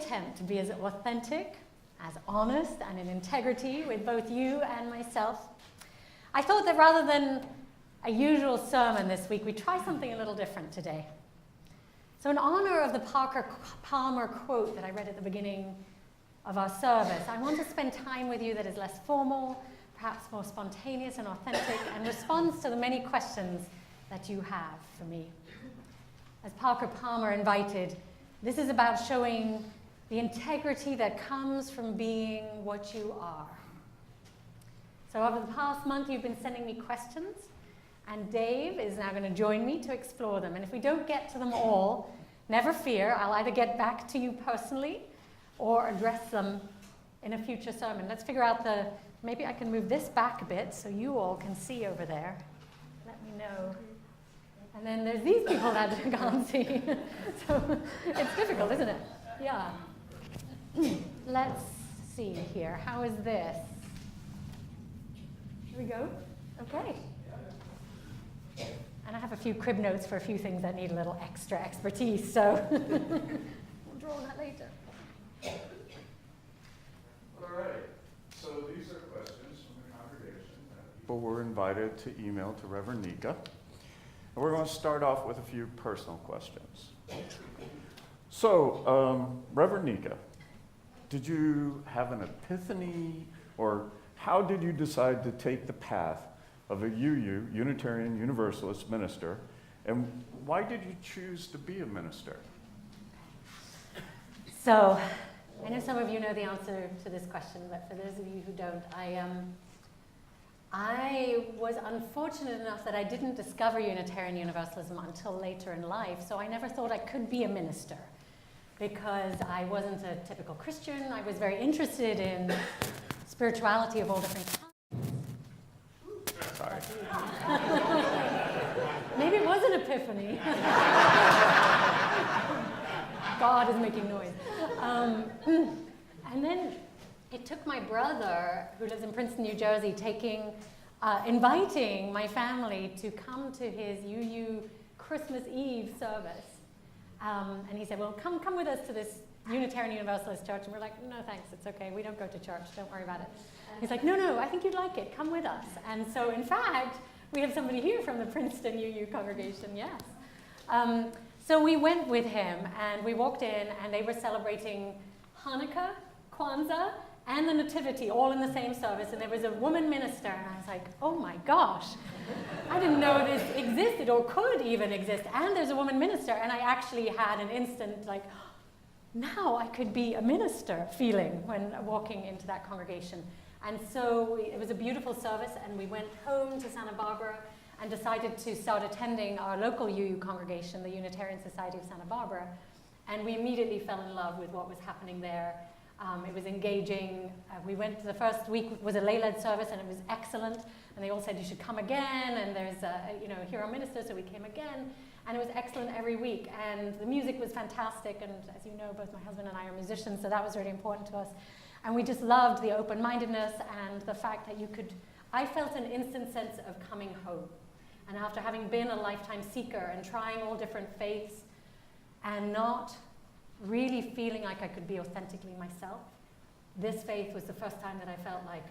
attempt to be as authentic, as honest, and in integrity with both you and myself, I thought that rather than a usual sermon this week, we'd try something a little different today. So in honor of the Parker Palmer quote that I read at the beginning of our service, I want to spend time with you that is less formal, perhaps more spontaneous and authentic, and responds to the many questions that you have for me. As Parker Palmer invited, this is about showing the integrity that comes from being what you are. So over the past month, you've been sending me questions, and Dave is now going to join me to explore them. And if we don't get to them all, never fear, I'll either get back to you personally or address them in a future sermon. Let's figure out maybe I can move this back a bit so you all can see over there. Let me know. And then there's these people that can't see. So it's difficult, isn't it? Yeah. Let's see here. How is this? Here we go. Okay. And I have a few crib notes for a few things that need a little extra expertise, so we'll draw on that later. All right. So these are questions from the congregation that people were invited to email to Reverend Nica. And we're going to start off with a few personal questions. So, Reverend Nica, did you have an epiphany, or how did you decide to take the path of a Unitarian Universalist minister, and why did you choose to be a minister? So, I know some of you know the answer to this question, but for those of you who don't, I was unfortunate enough that I didn't discover Unitarian Universalism until later in life, so I never thought I could be a minister because I wasn't a typical Christian. I was very interested in spirituality of all different kinds. Sorry. Maybe it was an epiphany. God is making noise. And then it took my brother, who lives in Princeton, New Jersey, inviting my family to come to his UU Christmas Eve service. And he said, well, come with us to this Unitarian Universalist church. And we're like, no, thanks, it's okay. We don't go to church. Don't worry about it. He's like, no, I think you'd like it. Come with us. And so, in fact, we have somebody here from the Princeton UU congregation, yes. So we went with him, and we walked in, and they were celebrating Hanukkah, Kwanzaa, and the Nativity, all in the same service. And there was a woman minister, and I was like, oh my gosh. I didn't know this existed or could even exist. And there's a woman minister, and I actually had an instant, like, now I could be a minister feeling when walking into that congregation. And so it was a beautiful service, and we went home to Santa Barbara and decided to start attending our local UU congregation, the Unitarian Society of Santa Barbara. And we immediately fell in love with what was happening there. It was engaging. We went, the first week was a lay-led service, and it was excellent. And they all said, you should come again, and there's a hero minister, so we came again. And it was excellent every week. And the music was fantastic, and as you know, both my husband and I are musicians, so that was really important to us. And we just loved the open-mindedness and the fact that I felt an instant sense of coming home. And after having been a lifetime seeker and trying all different faiths and not really feeling like I could be authentically myself, this faith was the first time that I felt like,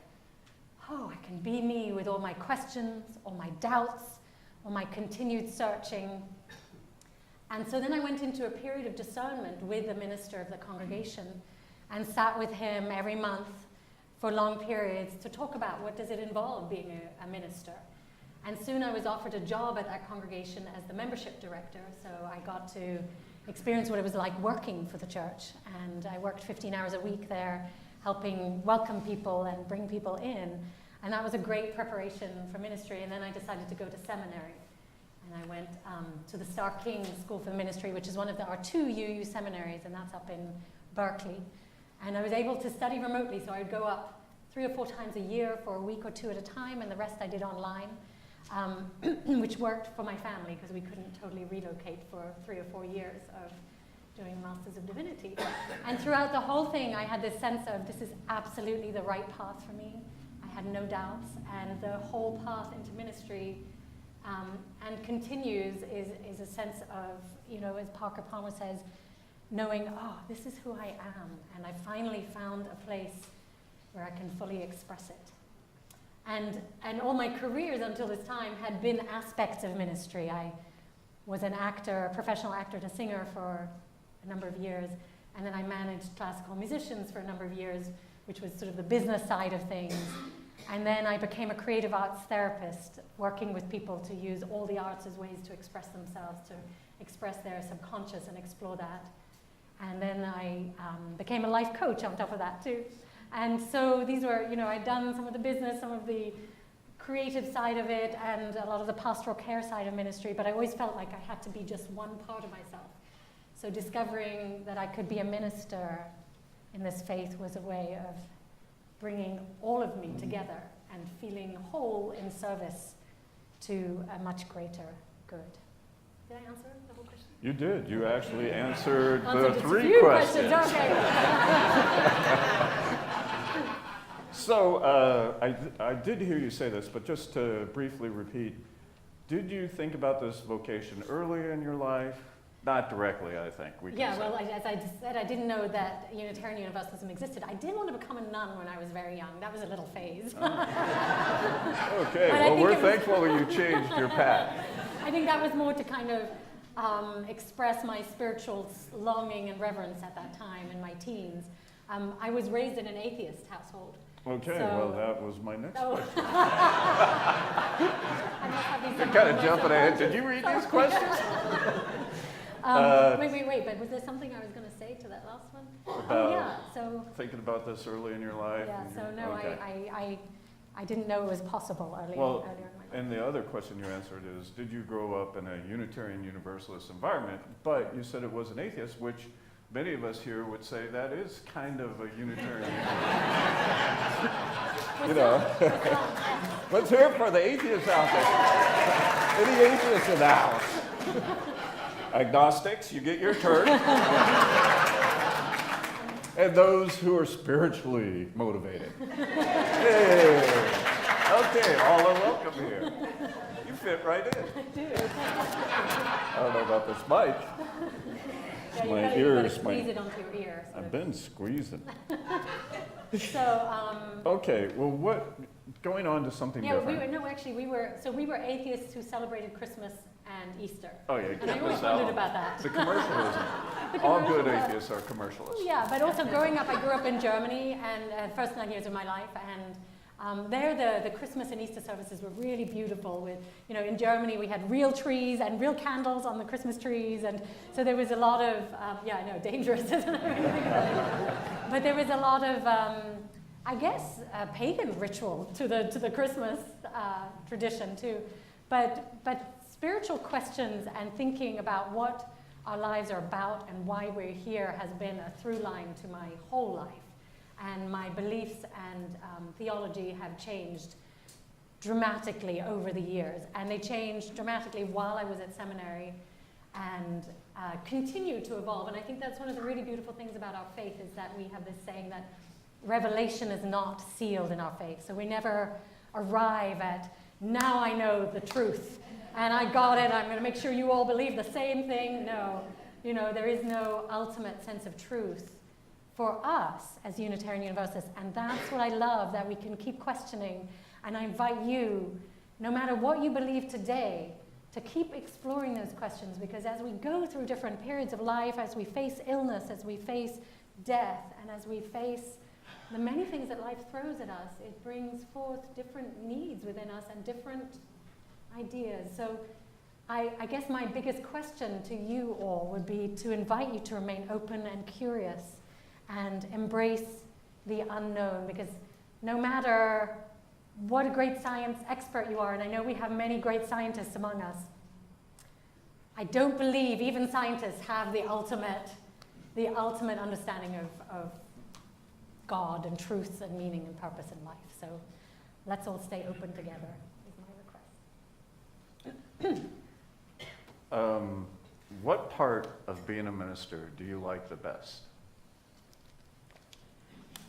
oh, I can be me with all my questions, all my doubts, all my continued searching. And so then I went into a period of discernment with the minister of the congregation and sat with him every month for long periods to talk about what does it involve being a minister. And soon I was offered a job at that congregation as the membership director, so I got to experience what it was like working for the church. And I worked 15 hours a week there, helping welcome people and bring people in. And that was a great preparation for ministry. And then I decided to go to seminary. And I went to the Star King School for Ministry, which is one of our two UU seminaries, and that's up in Berkeley. And I was able to study remotely, so I would go up 3 or 4 times a year for a week or 2 at a time, and the rest I did online, which worked for my family because we couldn't totally relocate for 3 or 4 years of doing a Masters of Divinity. And throughout the whole thing, I had this sense of this is absolutely the right path for me. I had no doubts, and the whole path into ministry and continues is a sense of, as Parker Palmer says, knowing, oh, this is who I am, and I finally found a place where I can fully express it. And all my careers until this time had been aspects of ministry. I was an actor, a professional actor and a singer for a number of years, and then I managed classical musicians for a number of years, which was sort of the business side of things. And then I became a creative arts therapist, working with people to use all the arts as ways to express themselves, to express their subconscious and explore that. And then I became a life coach on top of that too. And so these were, I'd done some of the business, some of the creative side of it, and a lot of the pastoral care side of ministry, but I always felt like I had to be just one part of myself. So discovering that I could be a minister in this faith was a way of bringing all of me together and feeling whole in service to a much greater good. Did I answer the whole question? You did. You actually answered the just 3 questions. Okay. So I did hear you say this, but just to briefly repeat, did you think about this vocation earlier in your life? Not directly, I think. As I just said, I didn't know that Unitarian Universalism existed. I did want to become a nun when I was very young. That was a little phase. Okay, well, we're thankful that you changed your path. I think that was more to kind of express my spiritual longing and reverence at that time in my teens. I was raised in an atheist household. Okay, well, that was my next question. You're kind of jumping ahead. Did you read these questions? Wait, but was there something I was going to say to that last one? So thinking about this early in your life. Yeah, so no, okay. I didn't know it was possible earlier in my life. And the other question you answered is, did you grow up in a Unitarian Universalist environment? But you said it was an atheist, which many of us here would say that is kind of a Unitarian. Let's hear it for the atheists out there. Any atheists in the house? Agnostics, you get your turn. And those who are spiritually motivated. Hey. Okay, all are welcome here. You fit right in. I do. I don't know about this mic. Yeah, My you ears. squeeze it onto your ear. I've been squeezing. So. Okay. Well, going on to something different. We were atheists who celebrated Christmas and Easter. Oh yeah, and I always wondered about that. The commercialism. All good atheists are commercialists. Yeah, but also growing up, I grew up in Germany, and first 9 years of my life, and there the Christmas and Easter services were really beautiful. With in Germany we had real trees and real candles on the Christmas trees, and so there was a lot of dangerous, isn't it? But there was a lot of pagan ritual to the Christmas tradition too, but spiritual questions and thinking about what our lives are about and why we're here has been a through line to my whole life. And my beliefs and theology have changed dramatically over the years. And they changed dramatically while I was at seminary and continue to evolve. And I think that's one of the really beautiful things about our faith is that we have this saying that revelation is not sealed in our faith. So we never arrive at, now I know the truth. And I got it, I'm going to make sure you all believe the same thing. No, there is no ultimate sense of truth for us as Unitarian Universalists. And that's what I love, that we can keep questioning. And I invite you, no matter what you believe today, to keep exploring those questions, because as we go through different periods of life, as we face illness, as we face death, and as we face the many things that life throws at us, it brings forth different needs within us and different ideas. So I guess my biggest question to you all would be to invite you to remain open and curious and embrace the unknown, because no matter what a great science expert you are, and I know we have many great scientists among us, I don't believe even scientists have the ultimate understanding of God and truth and meaning and purpose in life. So let's all stay open together. What part of being a minister do you like the best?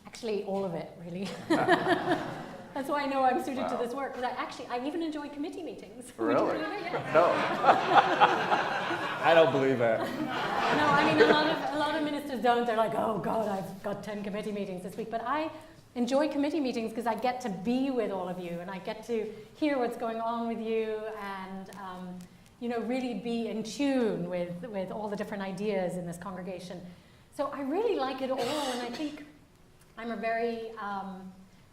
Actually, all of it, really. That's why I know I'm suited to this work, because I even enjoy committee meetings. Really? No. I don't believe that. No, I mean, a lot ministers don't. They're like, oh God, I've got 10 committee meetings this week. But I enjoy committee meetings because I get to be with all of you and I get to hear what's going on with you and really be in tune with all the different ideas in this congregation. So I really like it all, and I think I'm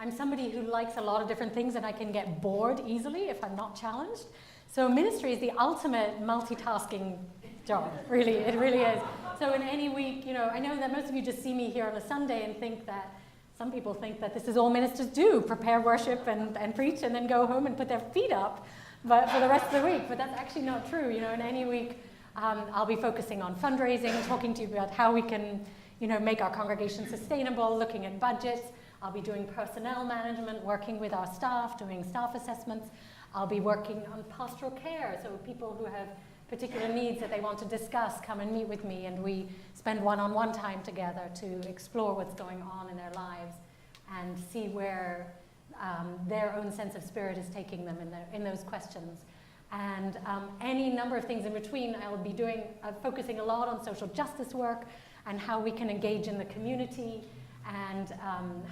I'm somebody who likes a lot of different things and I can get bored easily if I'm not challenged. So ministry is the ultimate multitasking job, really, it really is. So in any week, I know that most of you just see me here on a Sunday and think that, some people think that this is all ministers do, prepare worship and preach and then go home and put their feet up but for the rest of the week, but that's actually not true. In any week, I'll be focusing on fundraising, talking to you about how we can, make our congregation sustainable, looking at budgets. I'll be doing personnel management, working with our staff, doing staff assessments. I'll be working on pastoral care, so people who have particular needs that they want to discuss come and meet with me, and we spend one-on-one time together to explore what's going on in their lives and see where their own sense of spirit is taking them in those questions. And any number of things in between. I'll be focusing a lot on social justice work and how we can engage in the community and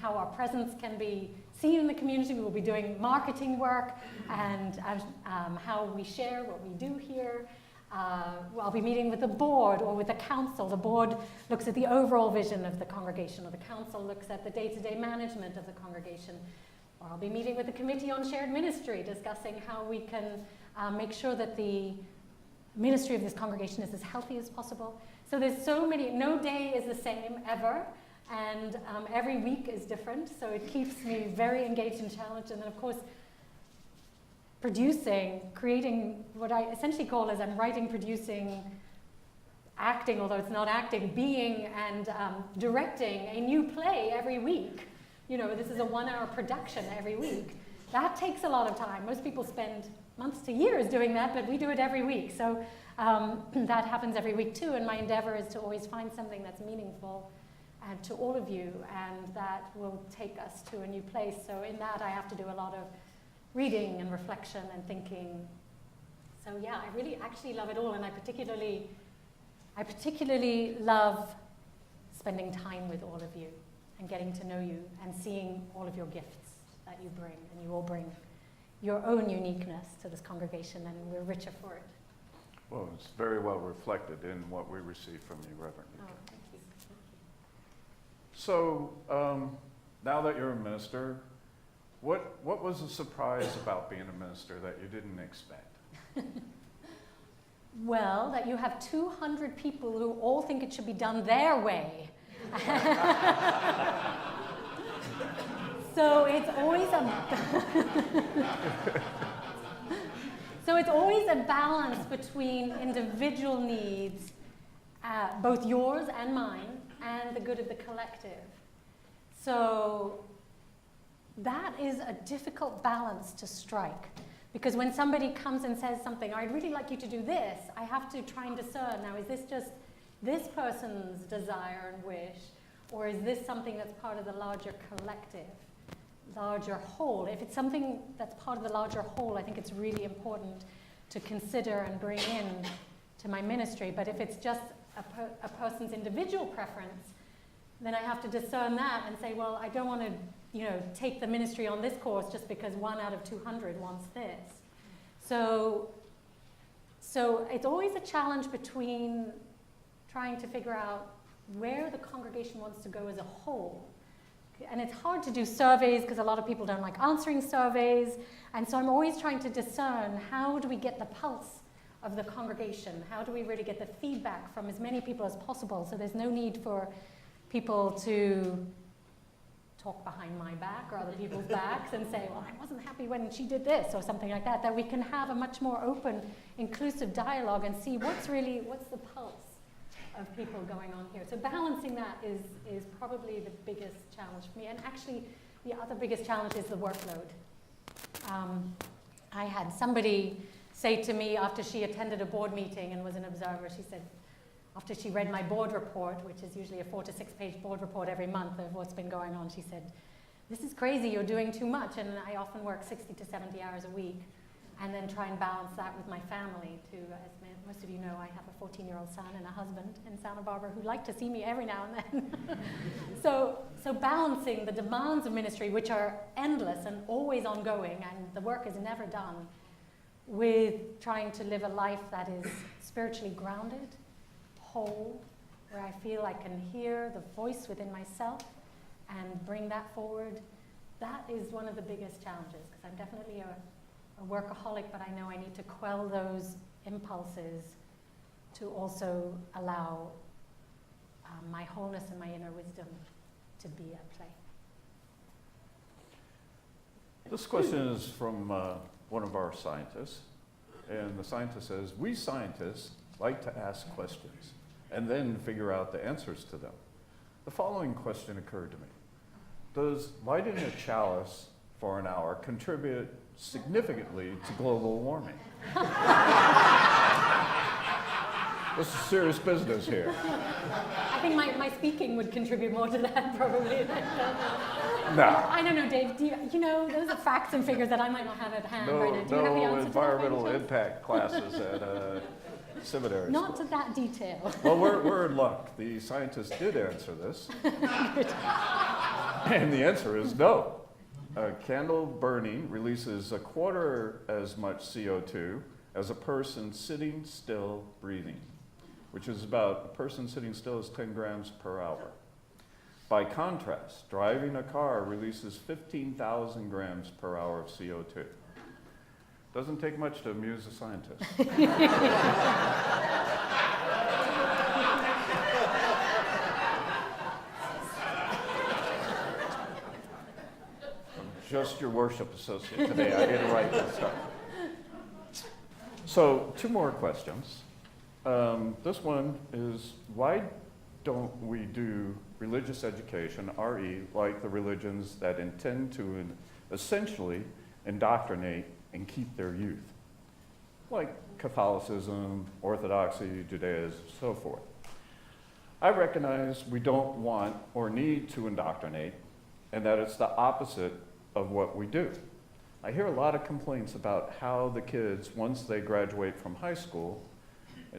how our presence can be seen in the community. We will be doing marketing work and how we share what we do here. I'll be meeting with the board or with the council. The board looks at the overall vision of the congregation, or the council looks at the day-to-day management of the congregation. Or I'll be meeting with the committee on shared ministry, discussing how we can make sure that the ministry of this congregation is as healthy as possible. So there's so many, no day is the same ever, and every week is different, so it keeps me very engaged and challenged. And then of course, creating what I essentially call as I'm writing, producing, acting, although it's not acting, being and directing a new play every week. This is a 1-hour production every week. That takes a lot of time. Most people spend months to years doing that, but we do it every week. So that happens every week too, and my endeavor is to always find something that's meaningful to all of you, and that will take us to a new place. So in that, I have to do a lot of reading and reflection and thinking. So yeah, I really actually love it all, and I particularly love spending time with all of you and getting to know you and seeing all of your gifts that you bring, and you all bring your own uniqueness to this congregation, and we're richer for it. Well, it's very well reflected in what we receive from you, Reverend Nica. Oh, thank you. So now that you're a minister, what was a surprise about being a minister that you didn't expect? Well, that you have 200 people who all think it should be done their way. So it's always a balance between individual needs, both yours and mine, and the good of the collective. So that is a difficult balance to strike, because when somebody comes and says something, I'd really like you to do this, I have to try and discern, now is this just this person's desire and wish, or is this something that's part of the larger collective, larger whole? If it's something that's part of the larger whole, I think it's really important to consider and bring in to my ministry. But if it's just a person's individual preference, then I have to discern that and say, well, I don't want to, take the ministry on this course just because 1 out of 200 wants this. So it's always a challenge between trying to figure out where the congregation wants to go as a whole. And it's hard to do surveys because a lot of people don't like answering surveys. And so I'm always trying to discern, how do we get the pulse of the congregation? How do we really get the feedback from as many people as possible, so there's no need for people to talk behind my back or other people's backs and say, well, I wasn't happy when she did this or something like that, that we can have a much more open, inclusive dialogue and see what's the pulse of people going on here. So balancing that is probably the biggest challenge for me. And actually, the other biggest challenge is the workload. I had somebody say to me after she attended a board meeting and was an observer, she said, after she read my board report, which is usually a 4 to 6 page board report every month of what's been going on, she said, this is crazy, you're doing too much. And I often work 60 to 70 hours a week. and then try and balance that with my family too. As most of you know, I have a 14-year-old son and a husband in Santa Barbara who like to see me every now and then. So balancing the demands of ministry, which are endless and always ongoing, and the work is never done, with trying to live a life that is spiritually grounded, whole, where I feel I can hear the voice within myself and bring that forward. That is one of the biggest challenges, because I'm definitely a workaholic, but I know I need to quell those impulses to also allow my wholeness and my inner wisdom to be at play. This question is from one of our scientists, and the scientist says, we scientists like to ask questions and then figure out the answers to them. The following question occurred to me. Does lighting a chalice for an hour contribute significantly to global warming? This is serious business here. I think my speaking would contribute more to that, probably. No. I don't know, Dave. Do you know, those are facts and figures that I might not have at hand right now. Do you have the answer to that? Environmental impact classes at seminary Not school. to that detail. Well, we're in luck. The scientists did answer this. And the answer is no. A candle burning releases 1/4 as much CO2 as a person sitting still breathing, which is about, a person sitting still is 10 grams per hour. By contrast, driving a car releases 15,000 grams per hour of CO2. Doesn't take much to amuse a scientist. Just your worship associate today. I didn't write this up. So 2 more questions. This one is, why don't we do religious education, RE, like the religions that intend to essentially indoctrinate and keep their youth, like Catholicism, Orthodoxy, Judaism, so forth? I recognize we don't want or need to indoctrinate, and that it's the opposite of what we do. I hear a lot of complaints about how the kids, once they graduate from high school,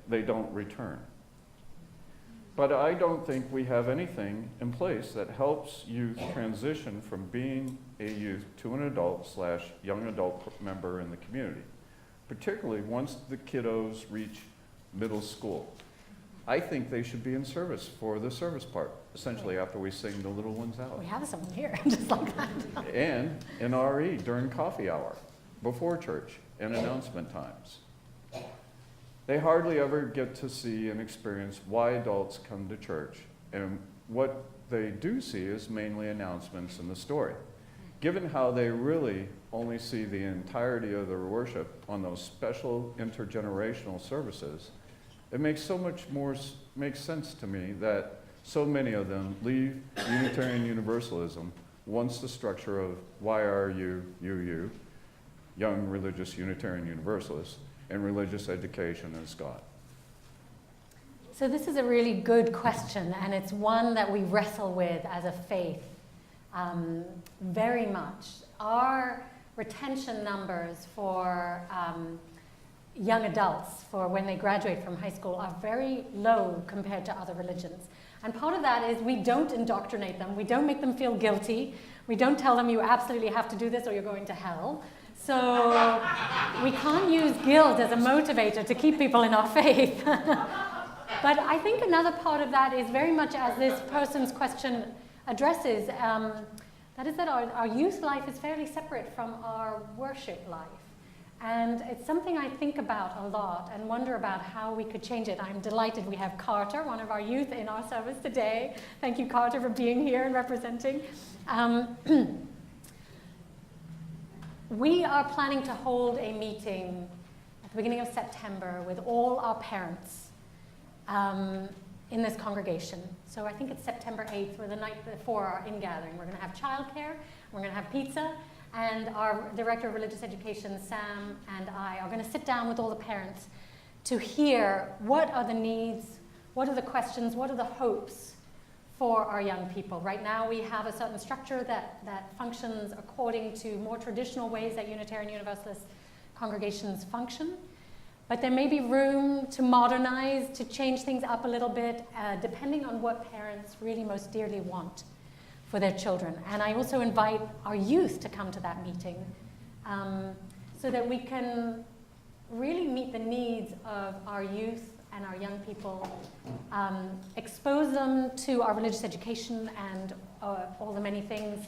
they don't return. But I don't think we have anything in place that helps youth transition from being a youth to an adult/young adult member in the community, particularly once the kiddos reach middle school. I think they should be in service for the service part, essentially after we sing the little ones out. We have someone here, just like that. And in RE during coffee hour, before church, and announcement times. They hardly ever get to see and experience why adults come to church, and what they do see is mainly announcements in the story. Given how they really only see the entirety of their worship on those special intergenerational services, it makes so much more makes sense to me that so many of them leave Unitarian Universalism once the structure of why are you, young religious Unitarian Universalists, and religious education is gone. So this is a really good question, and it's one that we wrestle with as a faith very much. Our retention numbers for young adults for when they graduate from high school are very low compared to other religions. And part of that is we don't indoctrinate them. We don't make them feel guilty. We don't tell them you absolutely have to do this or you're going to hell. So we can't use guilt as a motivator to keep people in our faith. But I think another part of that is very much as this person's question addresses, that is that our youth life is fairly separate from our worship life. And it's something I think about a lot and wonder about how we could change it. I'm delighted we have Carter, one of our youth, in our service today. Thank you, Carter, for being here and representing. We are planning to hold a meeting at the beginning of September with all our parents in this congregation. So I think it's September 8th, or the night before our in-gathering. We're going to have childcare, we're going to have pizza, and our Director of Religious Education, Sam, and I are going to sit down with all the parents to hear what are the needs, what are the questions, what are the hopes for our young people. Right now we have a certain structure that functions according to more traditional ways that Unitarian Universalists congregations function. But there may be room to modernize, to change things up a little bit, depending on what parents really most dearly want for their children. And I also invite our youth to come to that meeting so that we can really meet the needs of our youth and our young people, expose them to our religious education and all the many things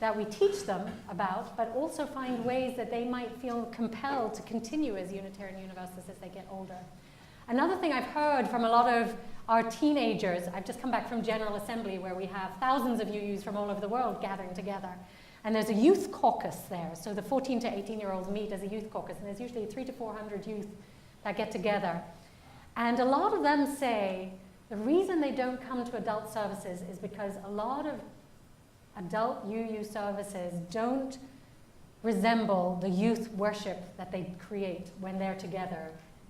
that we teach them about, but also find ways that they might feel compelled to continue as Unitarian Universalists as they get older. Another thing I've heard from a lot of our teenagers, I've just come back from General Assembly where we have thousands of UUs from all over the world gathering together. And there's a youth caucus there. So the 14 to 18-year-olds meet as a youth caucus, and there's usually 300 to 400 youth that get together. And a lot of them say the reason they don't come to adult services is because a lot of adult UU services don't resemble the youth worship that they create when they're together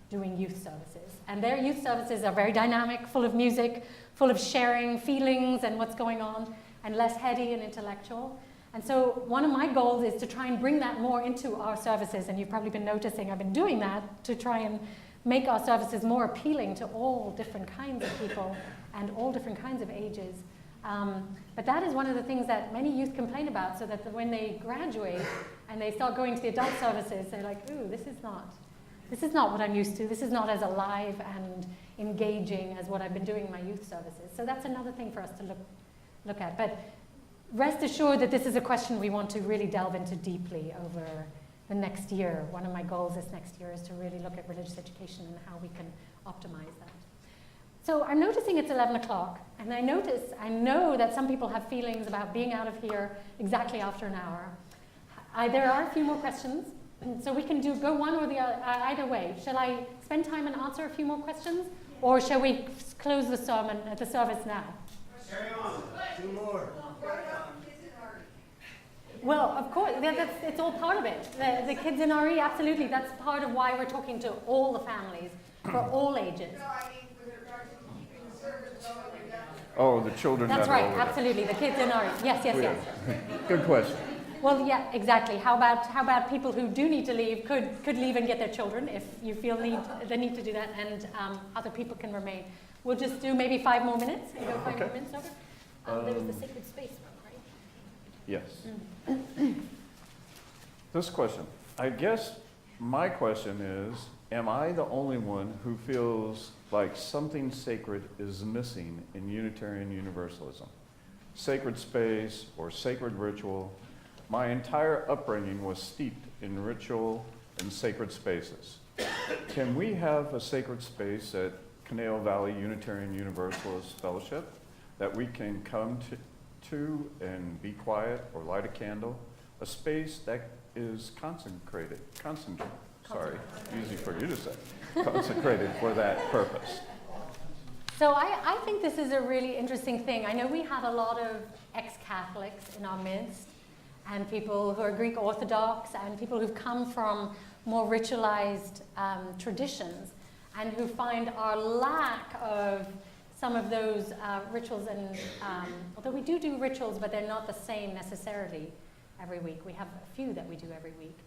doing youth services. And their youth services are very dynamic, full of music, full of sharing feelings and what's going on, and less heady and intellectual. And so one of my goals is to try and bring that more into our services, and you've probably been noticing I've been doing that, to try and make our services more appealing to all different kinds of people and all different kinds of ages. But that is one of the things that many youth complain about, so that when they graduate and they start going to the adult services, they're like, ooh, this is not what I'm used to. This is not as alive and engaging as what I've been doing in my youth services. So that's another thing for us to look at. But rest assured that this is a question we want to really delve into deeply over the next year. One of my goals this next year is to really look at religious education and how we can optimize that. So I'm noticing it's 11 o'clock, and I know that some people have feelings about being out of here exactly after an hour. There are a few more questions, so we can go one or the other, either way. Shall I spend time and answer a few more questions, or shall we close the sermon at the service now? Carry on. Two more. Well, of course, it's all part of it. The kids in RE, absolutely. That's part of why we're talking to all the families, for all ages. Oh, the children. That's that right, are over absolutely. The kids in RE. Yes. Good question. Well, yeah, exactly. How about people who do need to leave could leave and get their children if you feel the need to do that, and other people can remain. We'll just do maybe 5 more minutes. Can we go 5 more minutes over? There was the sacred space one, right? Yes. This question. I guess my question is, am I the only one who feels like something sacred is missing in Unitarian Universalism? Sacred space or sacred ritual. My entire upbringing was steeped in ritual and sacred spaces. Can we have a sacred space at Conejo Valley Unitarian Universalist Fellowship that we can come to and be quiet or light a candle? A space that is consecrated, easy for you to say, consecrated for that purpose. So I think this is a really interesting thing. I know we have a lot of ex-Catholics in our midst, and people who are Greek Orthodox, and people who've come from more ritualized traditions, and who find our lack of some of those rituals, and although we do rituals, but they're not the same necessarily every week. We have a few that we do every week.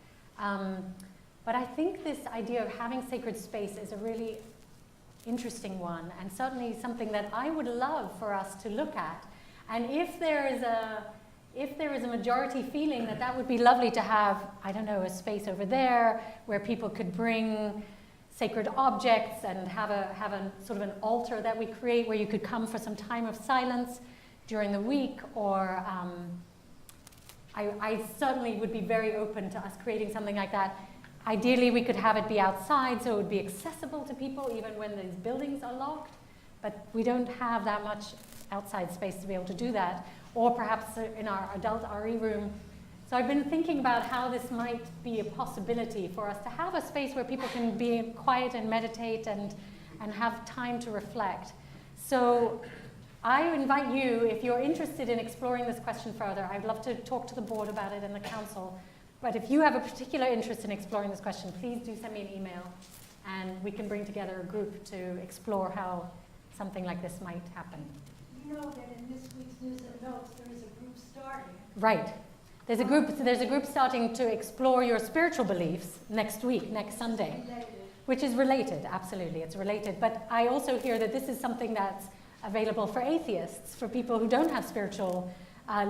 But I think this idea of having sacred space is a really interesting one, and certainly something that I would love for us to look at. And if there is a majority feeling that would be lovely to have, I don't know, a space over there where people could bring sacred objects and have a sort of an altar that we create where you could come for some time of silence during the week, or I certainly would be very open to us creating something like that. Ideally, we could have it be outside so it would be accessible to people even when these buildings are locked, but we don't have that much outside space to be able to do that, or perhaps in our adult RE room. So I've been thinking about how this might be a possibility for us to have a space where people can be quiet and meditate and have time to reflect. So I invite you, if you're interested in exploring this question further, I'd love to talk to the board about it and the council. But if you have a particular interest in exploring this question, please do send me an email, and we can bring together a group to explore how something like this might happen. You know that in this week's news and notes, there is a group starting. Right. There's a group starting to explore your spiritual beliefs next week, next Sunday, which is related, absolutely, it's related. But I also hear that this is something that's available for atheists, for people who don't have spiritual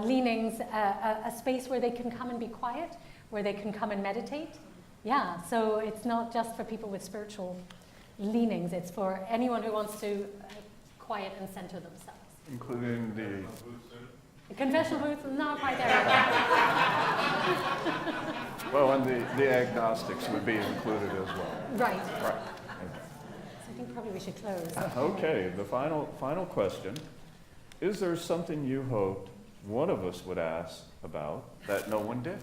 leanings, a space where they can come and be quiet, where they can come and meditate. Yeah, so it's not just for people with spiritual leanings, it's for anyone who wants to quiet and center themselves. Including the confessional booth, not quite there. well, and the agnostics would be included as well. Right. Right. So I think probably we should close. Okay, the final question. Is there something you hoped one of us would ask about that no one did?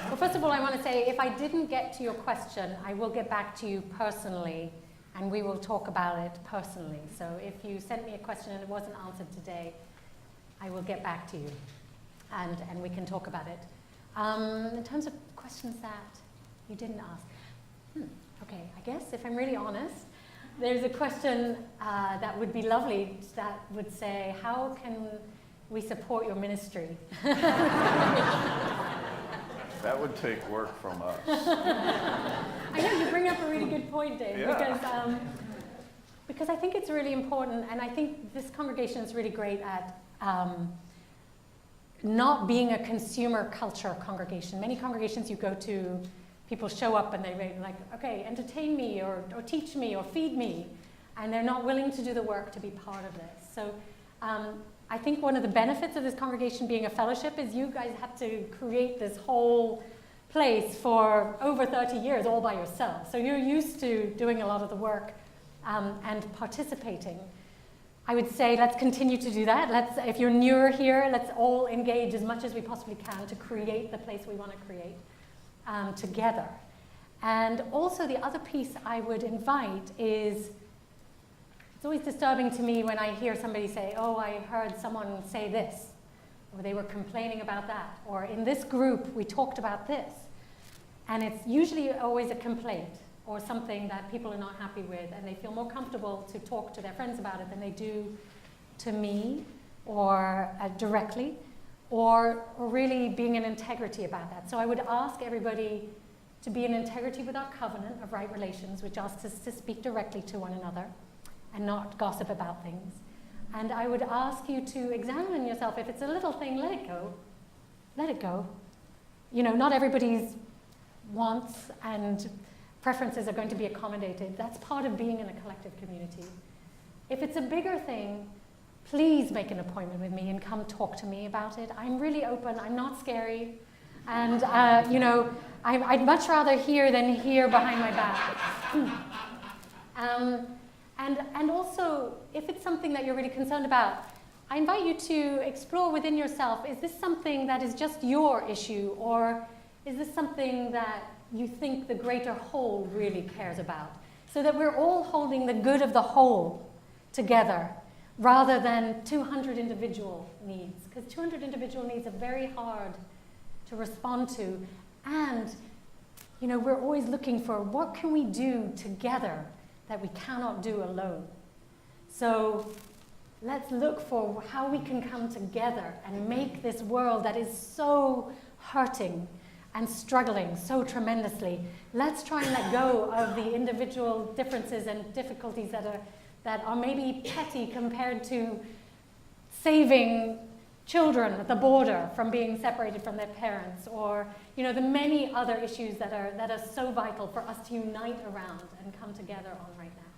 Well, first of all, I want to say, if I didn't get to your question, I will get back to you personally, and we will talk about it personally. So if you sent me a question and it wasn't answered today, I will get back to you, and we can talk about it. In terms of questions that you didn't ask, okay, I guess if I'm really honest, there's a question that would be lovely that would say, how can we support your ministry? That would take work from us. I know, you bring up a really good point, Dave, Yeah. because I think it's really important, and I think this congregation is really great at not being a consumer culture congregation. Many congregations you go to, people show up and they're like, okay, entertain me or teach me or feed me, and they're not willing to do the work to be part of this. So I think one of the benefits of this congregation being a fellowship is you guys had to create this whole place for over 30 years all by yourself. So you're used to doing a lot of the work and participating. I would say let's continue to do that. If you're newer here, let's all engage as much as we possibly can to create the place we want to create together. And also the other piece I would invite is, it's always disturbing to me when I hear somebody say, oh, I heard someone say this, or they were complaining about that, or in this group we talked about this. And it's usually always a complaint or something that people are not happy with, and they feel more comfortable to talk to their friends about it than they do to me or directly, or really being in integrity about that. So I would ask everybody to be in integrity with our covenant of right relations, which asks us to speak directly to one another and not gossip about things. And I would ask you to examine yourself. If it's a little thing, let it go. Let it go. You know, not everybody's wants and preferences are going to be accommodated. That's part of being in a collective community. If it's a bigger thing, please make an appointment with me and come talk to me about it. I'm really open. I'm not scary. And, you know, I'd much rather hear than hear behind my back. And also, if it's something that you're really concerned about, I invite you to explore within yourself, is this something that is just your issue, or is this something that you think the greater whole really cares about? So that we're all holding the good of the whole together, rather than 200 individual needs. Because 200 individual needs are very hard to respond to. And, you know, we're always looking for what can we do together that we cannot do alone. So let's look for how we can come together and make this world that is so hurting and struggling so tremendously. Let's try and let go of the individual differences and difficulties that are maybe petty compared to saving children at the border from being separated from their parents, or, you know, the many other issues that are so vital for us to unite around and come together on right now.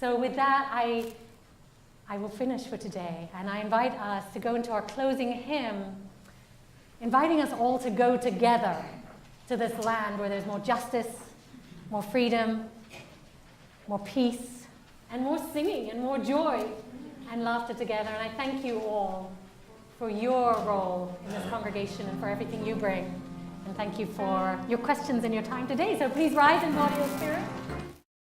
So with that, I will finish for today, and I invite us to go into our closing hymn, inviting us all to go together to this land where there's more justice, more freedom, more peace, and more singing and more joy and laughter together. And I thank you all for your role in this congregation and for everything you bring. And thank you for your questions and your time today. So please rise in body and spirit.